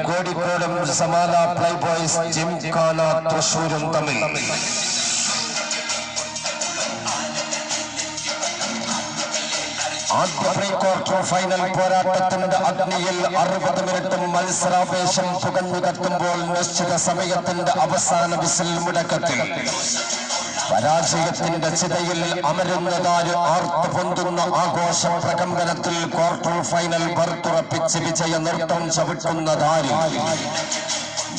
കോഴിക്കോടും സമാന പ്ലേബോയ്സ് ജിംഖാന തൃശൂരും തമ്മിൽ ആദ്യ പ്രീ ക്വാർട്ടർ ഫൈനൽ പോരാട്ടത്തിന്റെ അഗ്നിയിൽ 60 മിനിറ്റും മത്സരാവേശം പുകഞ്ഞു കത്തുമ്പോൾ നിശ്ചിത സമയത്തിന്റെ അവസാന വിസിൽ മുടക്കത്തിൽ പരാജയത്തിന്റെ ചിതയിൽ അമരുന്നതാര് ആർത്തു പൊന്തുന്ന ആഘോഷ പ്രകമ്പനത്തിൽ ക്വാർട്ടർ ഫൈനൽ ബർത്തുറപ്പിച്ച് വിജയ നൃത്തം ചവിട്ടുന്നതാര്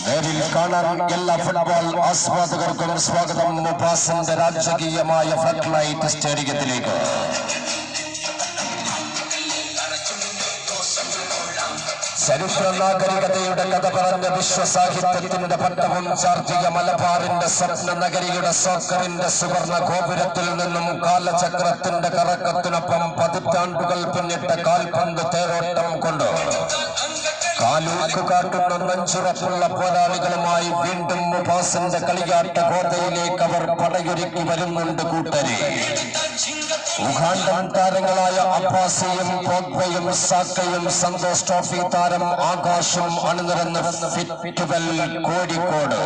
നേരിൽ കാണാൻ എല്ലാ ഫുട്ബോൾ ആസ്വാദകർക്കും സ്വാഗതം. മുബാസിന്റെ രാജകീയമായ ഫ്ലഡ് ലൈറ്റ് സ്റ്റേഡിയത്തിലേക്ക്. ചരിത്ര നാഗരികതയുടെ കഥ പറഞ്ഞ വിശ്വസാഹിത്യത്തിന്റെ പട്ടവും ചാർത്തിയ മലബാറിന്റെ സ്വപ്ന നഗരിയുടെ സോക്കറിന്റെ സുവർണ ഗോപുരത്തിൽ നിന്നും കാലചക്രത്തിന്റെ കറക്കത്തിനൊപ്പം പതിറ്റാണ്ടുകൾ പിന്നിട്ട കാൽപന്ത് തേരോട്ടം കൊണ്ട് കാലൂക്കു കാട്ടുന്ന നെഞ്ചുറപ്പുള്ള പോരാളികളുമായി വീണ്ടും മുബാസിന്റെ കളിയാട്ട ഗോതയിലേക്ക് അവർ പടയൊരുക്കി വരുന്നുണ്ട് കൂട്ടരെ. ഉഗാണ്ടൻ താരങ്ങളായ അബ്ബാസിയും പോഗ്ബയും സാക്കയും സന്തോഷ് ട്രോഫി താരം ആകാശും അണിനിരന്ന് ഫിറ്റുവൽ കോഴിക്കോട്.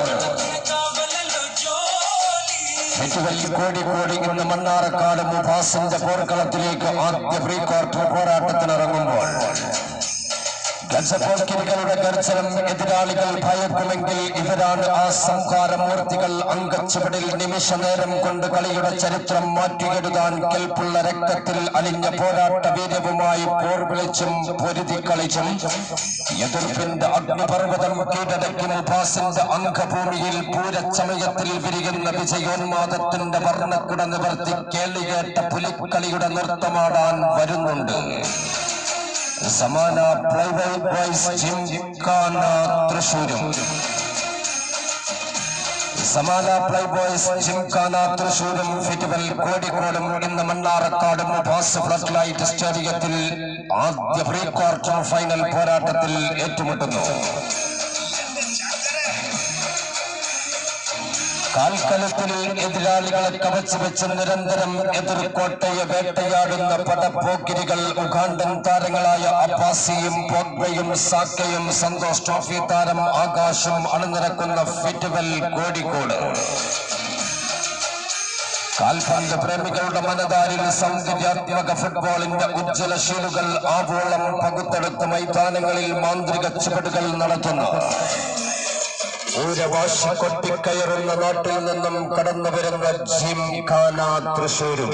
ഫിറ്റുവൽ കോഴിക്കോട് ഇന്ന് മണ്ണാർക്കാട് മുബാസിന്റെ പോർക്കളത്തിലേക്ക് ആദ്യ പ്രീ ക്വാർട്ടർ പോരാട്ടത്തിനിറങ്ങുമ്പോൾ ഗജപോക്കിരികളുടെ ഗർജനം എതിരാളികൾ ഭയക്കുമെങ്കിൽ ഇവരാണ് ആ സംഹാരമൂർത്തികൾ. അങ്കച്ചുവടിൽ നിമിഷ നേരം കൊണ്ട് കളിയുടെ ചരിത്രം മാറ്റിയെഴുതാൻ കെൽപ്പുള്ള രക്തത്തിൽ അലിഞ്ഞ പോരാട്ട വീര്യവുമായി പോർ വിളിച്ചും പൊരുതി കളിച്ചും എതിർപ്പിന്റെ അഗ്നിപർവ്വതം കീഴടക്കി മുബാസിന്റെ അംഗഭൂമിയിൽ പൂരച്ചമയത്തിൽ വിരിയുന്ന വിജയോന്മാദത്തിന്റെ വർണ്ണക്കുട നിവർത്തി കേളികേട്ട പുലിക്കളിയുടെ നൃത്തമാടാൻ വരുന്നുണ്ട്. സമാന പ്ലേബോയ്സ് ജിംഖാന തൃശൂരും. സമാന പ്ലേബോയ്സ് ജിംഖാന തൃശൂരും ഫിറ്റുവൽ കോഴിക്കോടും ഇന്ന് മണ്ണാർക്കാട് മുബാസ് ഫ്ലഡ് ലൈറ്റ് സ്റ്റേഡിയത്തിൽ ആദ്യ പ്രീ ക്വാർട്ടർ ഫൈനൽ പോരാട്ടത്തിൽ ഏറ്റുമുട്ടുന്നു. കാൽക്കലത്തിൽ എതിരാളികളെ കവച്ചു വെച്ച് നിരന്തരം എതിർക്കോട്ടയെ വേട്ടയാടുന്ന പടപ്പോക്കിരികൾ ഉഗാണ്ടൻ താരങ്ങളായ അബ്ബാസിയും പോഗ്ബയും സാക്കയും സന്തോഷ് ട്രോഫി താരം ആകാശും അണിനിരക്കുന്ന ഫിറ്റുവൽ കോഴിക്കോട്. കാൽപന്ത് പ്രേമികളുടെ മനതാരിൽ സൗന്ദര്യാത്മക ഫുട്ബോളിന്റെ ഉജ്ജ്വല ശീലുകൾ ആവോളം പകുത്തെടുത്ത മൈതാനങ്ങളിൽ മാന്ത്രിക ചുവടുകൾ നടത്തുന്നു. ഊരവാശി കൊട്ടിക്കയറുന്ന നാട്ടിൽ നിന്നും കടന്നു വരുന്ന ജിംഖാന തൃശൂരും.